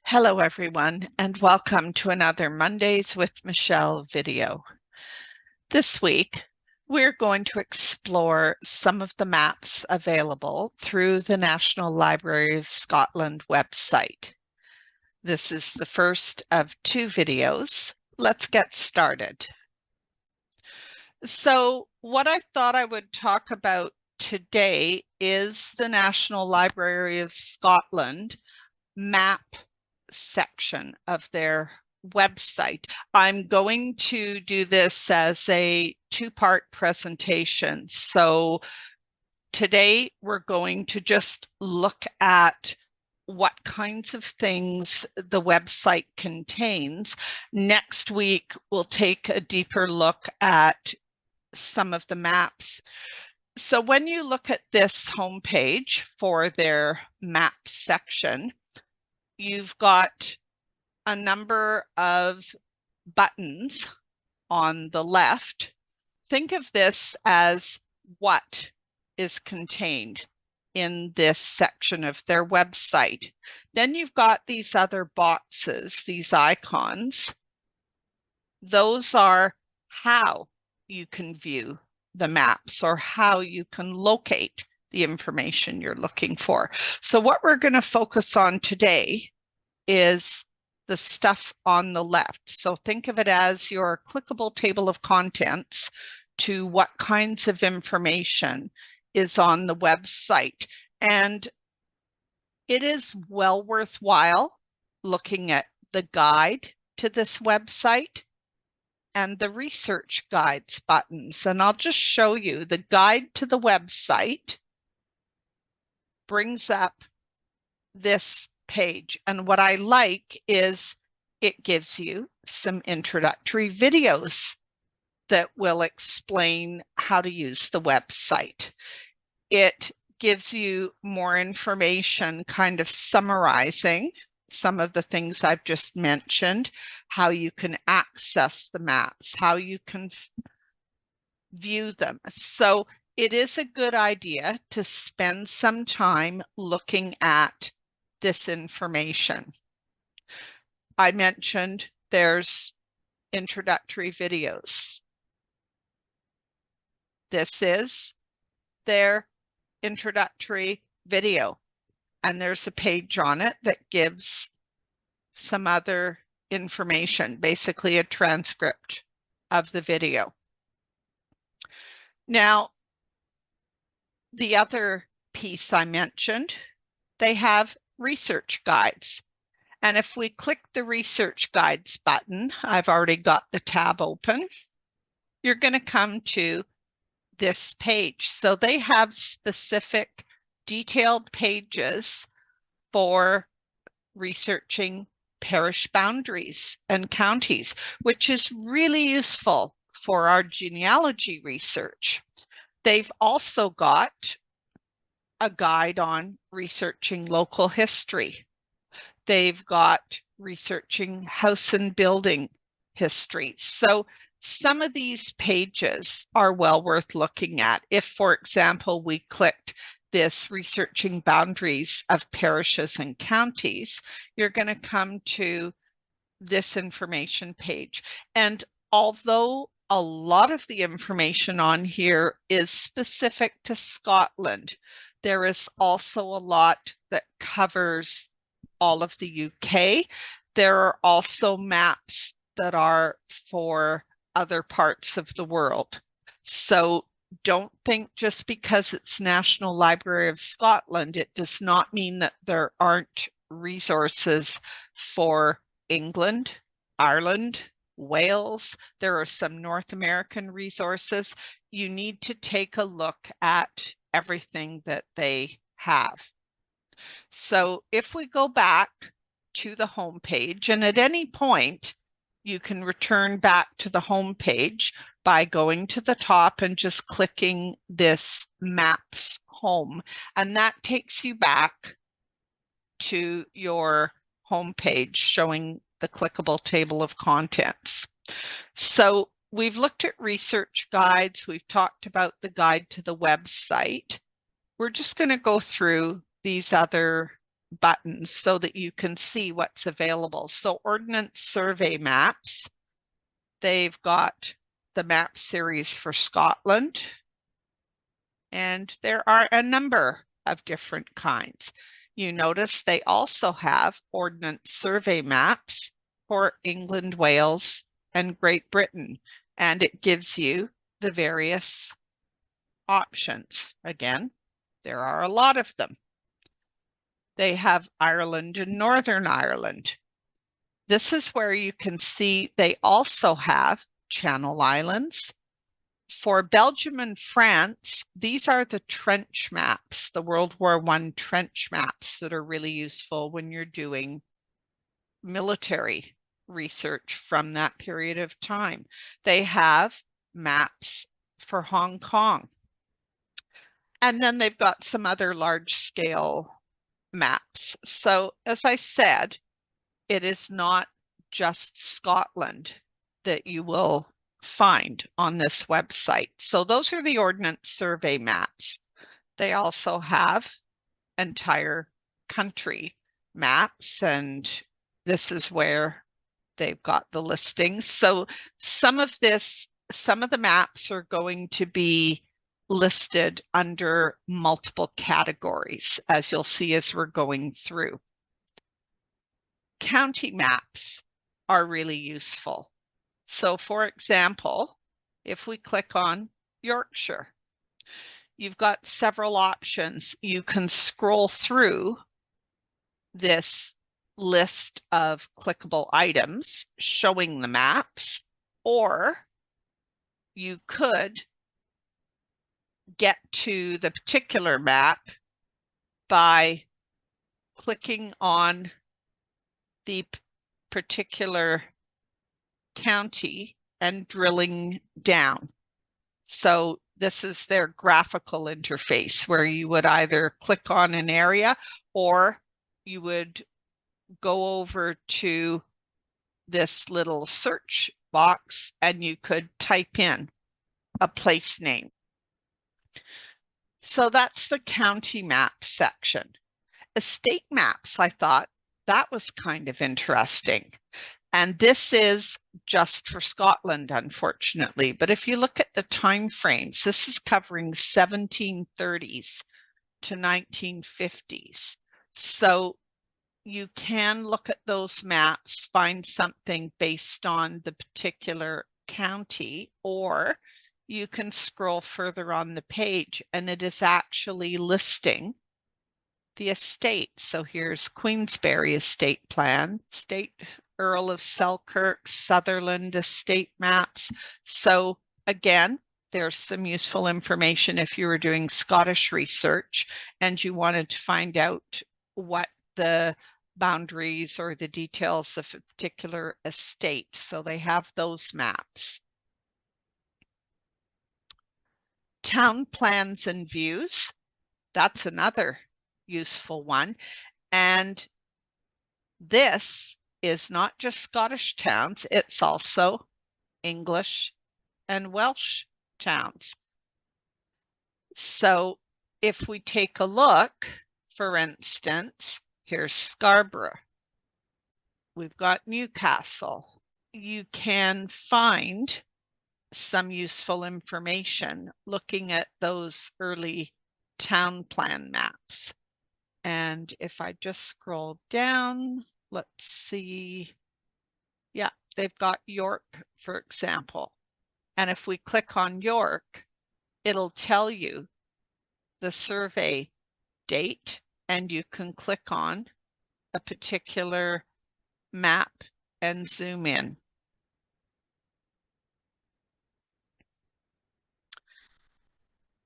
Hello, everyone, and welcome to another Mondays with Michelle video. This week, we're going to explore some of the maps available through the National Library of Scotland website. This is the first of two videos. Let's get started. So, what I thought I would talk about today is the National Library of Scotland map section of their website. I'm going to do this as a two-part presentation. So today we're going to just look at what kinds of things the website contains. Next week, we'll take a deeper look at some of the maps. So when you look at this homepage for their map section, you've got a number of buttons on the left. Think of this as what is contained in this section of their website. Then you've got these other boxes, these icons. Those are how you can view the maps or how you can locate the information you're looking for. So what we're going to focus on today is the stuff on the left. So think of it as your clickable table of contents to what kinds of information is on the website. And it is well worthwhile looking at the guide to this website and the research guides buttons. And I'll just show you the guide to the website brings up this page. And what I like is it gives you some introductory videos that will explain how to use the website. It gives you more information, kind of summarizing some of the things I've just mentioned, how you can access the maps, how you can view them. So it is a good idea to spend some time looking at this information. I mentioned there's introductory videos. This is their introductory video, and there's a page on it that gives some other information, basically a transcript of the video. Now, the other piece I mentioned, they have research guides. And if we click the research guides button, I've already got the tab open, you're going to come to this page. So they have specific detailed pages for researching parish boundaries and counties, which is really useful for our genealogy research. They've also got a guide on researching local history. They've got researching house and building history. So some of these pages are well worth looking at. If, for example, we clicked this researching boundaries of parishes and counties, you're going to come to this information page. And although a lot of the information on here is specific to Scotland, there is also a lot that covers all of the UK. There are also maps that are for other parts of the world. So don't think just because it's National Library of Scotland, it does not mean that there aren't resources for England, Ireland, Wales. There are some North American resources. You need to take a look at everything that they have. So if we go back to the home page, and at any point you can return back to the home page by going to the top and just clicking this Maps Home, and that takes you back to your home page showing the clickable table of contents. So we've looked at research guides, we've talked about the guide to the website. We're just going to go through these other buttons so that you can see what's available. So Ordnance Survey Maps, they've got the map series for Scotland, and there are a number of different kinds. You notice they also have Ordnance Survey Maps for England, Wales, and Great Britain, and it gives you the various options. Again, there are a lot of them. They have Ireland and Northern Ireland. This is where you can see they also have Channel Islands. For Belgium and France, these are the trench maps, the World War I trench maps that are really useful when you're doing military research from that period of time. They have maps for Hong Kong. And then they've got some other large scale maps. So as I said, it is not just Scotland that you will find on this website. So those are the Ordnance Survey maps. They also have entire country maps, and this is where they've got the listings. So some of the maps are going to be listed under multiple categories, as you'll see as we're going through. County maps are really useful. So for example, if we click on Yorkshire, you've got several options. You can scroll through this list of clickable items showing the maps, or you could get to the particular map by clicking on the particular county and drilling down. So this is their graphical interface where you would either click on an area or you would go over to this little search box and you could type in a place name. So that's the county map section. Estate maps, I thought that was kind of interesting. And this is just for Scotland, unfortunately. But if you look at the time frames, this is covering 1730s to 1950s. So you can look at those maps, find something based on the particular county, or you can scroll further on the page and it is actually listing the estate. So here's Queensberry estate plan, state Earl of Selkirk, Sutherland estate maps. So again, there's some useful information if you were doing Scottish research and you wanted to find out what the boundaries or the details of a particular estate. So they have those maps. Town plans and views, that's another useful one. And this is not just Scottish towns, it's also English and Welsh towns. So if we take a look, for instance, here's Scarborough. We've got Newcastle. You can find some useful information looking at those early town plan maps. And if I just scroll down, let's see. Yeah, they've got York, for example. And if we click on York, it'll tell you the survey date, and you can click on a particular map and zoom in.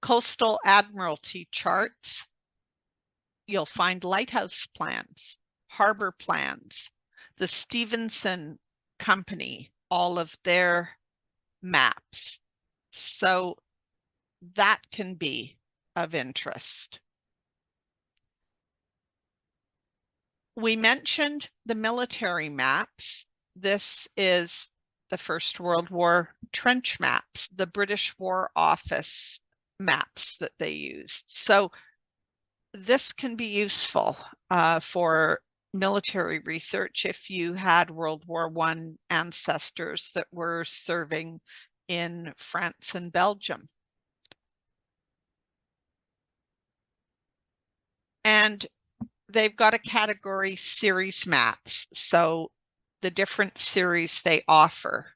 Coastal Admiralty charts, you'll find lighthouse plans, harbor plans, the Stevenson Company, all of their maps. So that can be of interest. We mentioned the military maps. This is the First World War trench maps, the British War Office maps that they used. So this can be useful for military research if you had World War I ancestors that were serving in France and Belgium. And they've got a category series maps. So the different series they offer.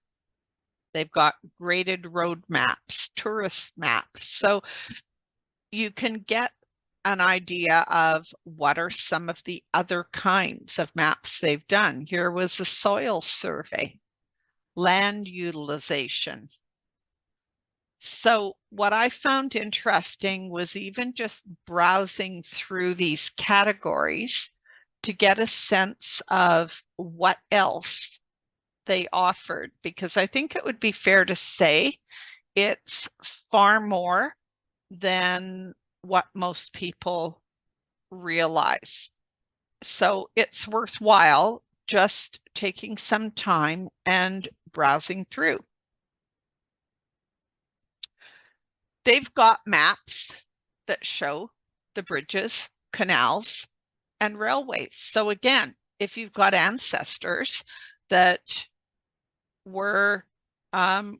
They've got graded road maps, tourist maps. So you can get an idea of what are some of the other kinds of maps they've done. Here was a soil survey, land utilization. So what I found interesting was even just browsing through these categories to get a sense of what else they offered, because I think it would be fair to say it's far more than what most people realize. So it's worthwhile just taking some time and browsing through. They've got maps that show the bridges, canals, and railways. So again, if you've got ancestors that were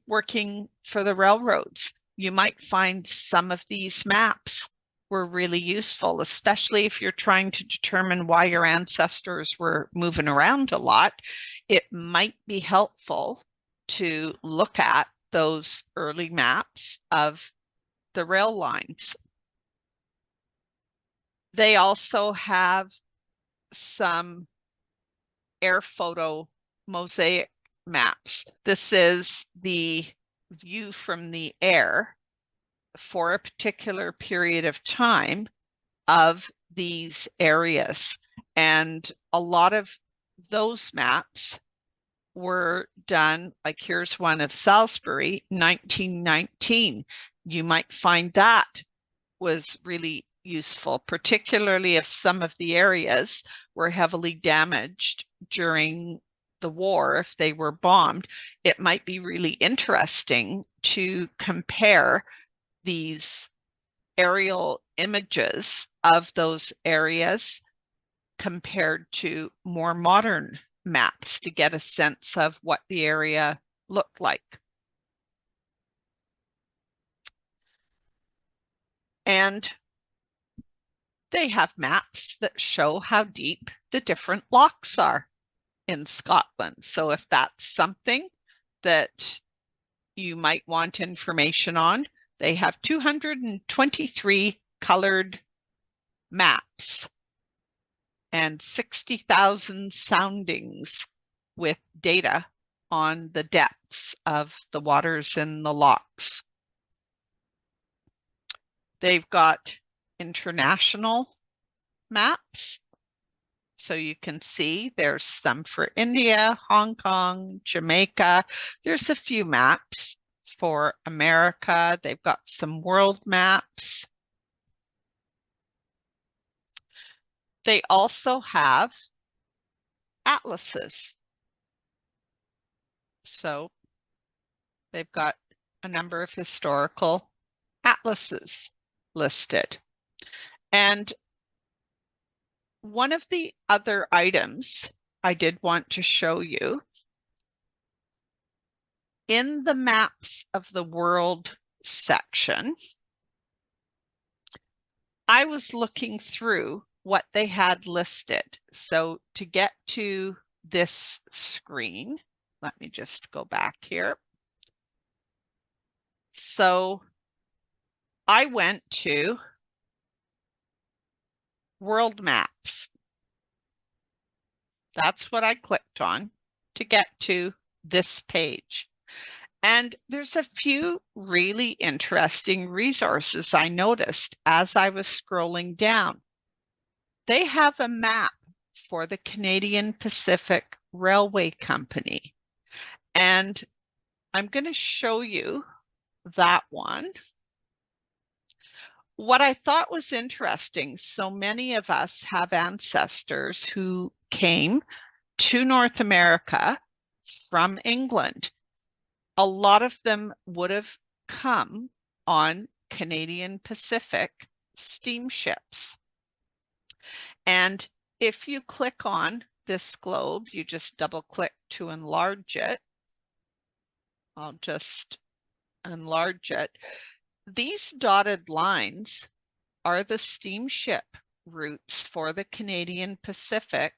working for the railroads, you might find some of these maps were really useful, especially if you're trying to determine why your ancestors were moving around a lot. It might be helpful to look at those early maps of the rail lines. They also have some air photo mosaic maps. This is the view from the air for a particular period of time of these areas. And a lot of those maps were done, like here's one of Salisbury, 1919. You might find that was really useful, particularly if some of the areas were heavily damaged during the war. If they were bombed, it might be really interesting to compare these aerial images of those areas compared to more modern maps to get a sense of what the area looked like. And they have maps that show how deep the different lochs are in Scotland. So if that's something that you might want information on, they have 223 colored maps and 60,000 soundings with data on the depths of the waters in the lochs. They've got international maps. So you can see there's some for India, Hong Kong, Jamaica. There's a few maps for America. They've got some world maps. They also have atlases. So they've got a number of historical atlases listed. And one of the other items I did want to show you, in the Maps of the World section, I was looking through what they had listed. So to get to this screen, let me just go back here. So I went to World Maps. That's what I clicked on to get to this page. And there's a few really interesting resources I noticed as I was scrolling down. They have a map for the Canadian Pacific Railway Company. And I'm going to show you that one. What I thought was interesting, so many of us have ancestors who came to North America from England. A lot of them would have come on Canadian Pacific steamships. And if you click on this globe, you just double click to enlarge it. I'll just enlarge it. These dotted lines are the steamship routes for the Canadian Pacific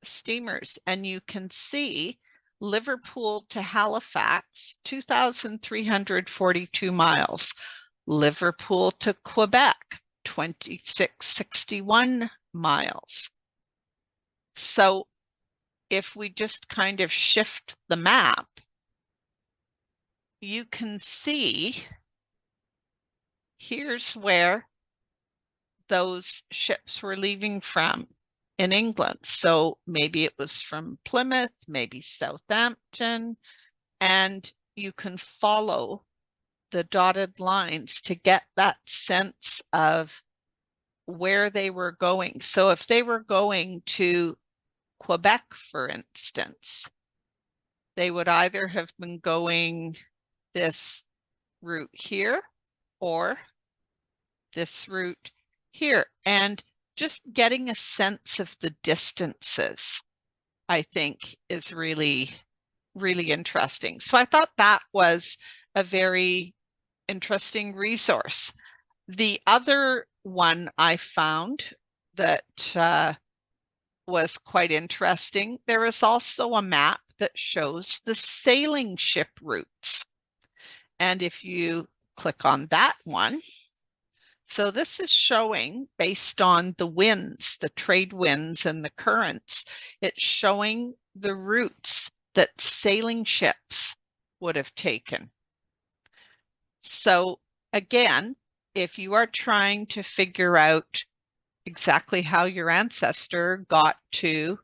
steamers. And you can see Liverpool to Halifax, 2,342 miles. Liverpool to Quebec, 2,661 miles. So if we just kind of shift the map, you can see here's where those ships were leaving from in England. So maybe it was from Plymouth, maybe Southampton, and you can follow the dotted lines to get that sense of where they were going. So if they were going to Quebec, for instance, they would either have been going this route here or this route here. And just getting a sense of the distances, I think, is really, really interesting. So I thought that was a very interesting resource. The other one I found that was quite interesting, there is also a map that shows the sailing ship routes. And if you click on that one, so this is showing based on the winds, the trade winds and the currents, it's showing the routes that sailing ships would have taken. So again, if you are trying to figure out exactly how your ancestor got to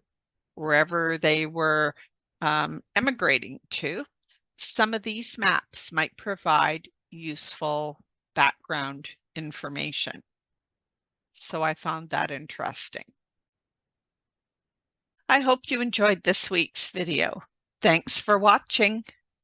wherever they were emigrating to, some of these maps might provide useful background information. So I found that interesting. I hope you enjoyed this week's video. Thanks for watching.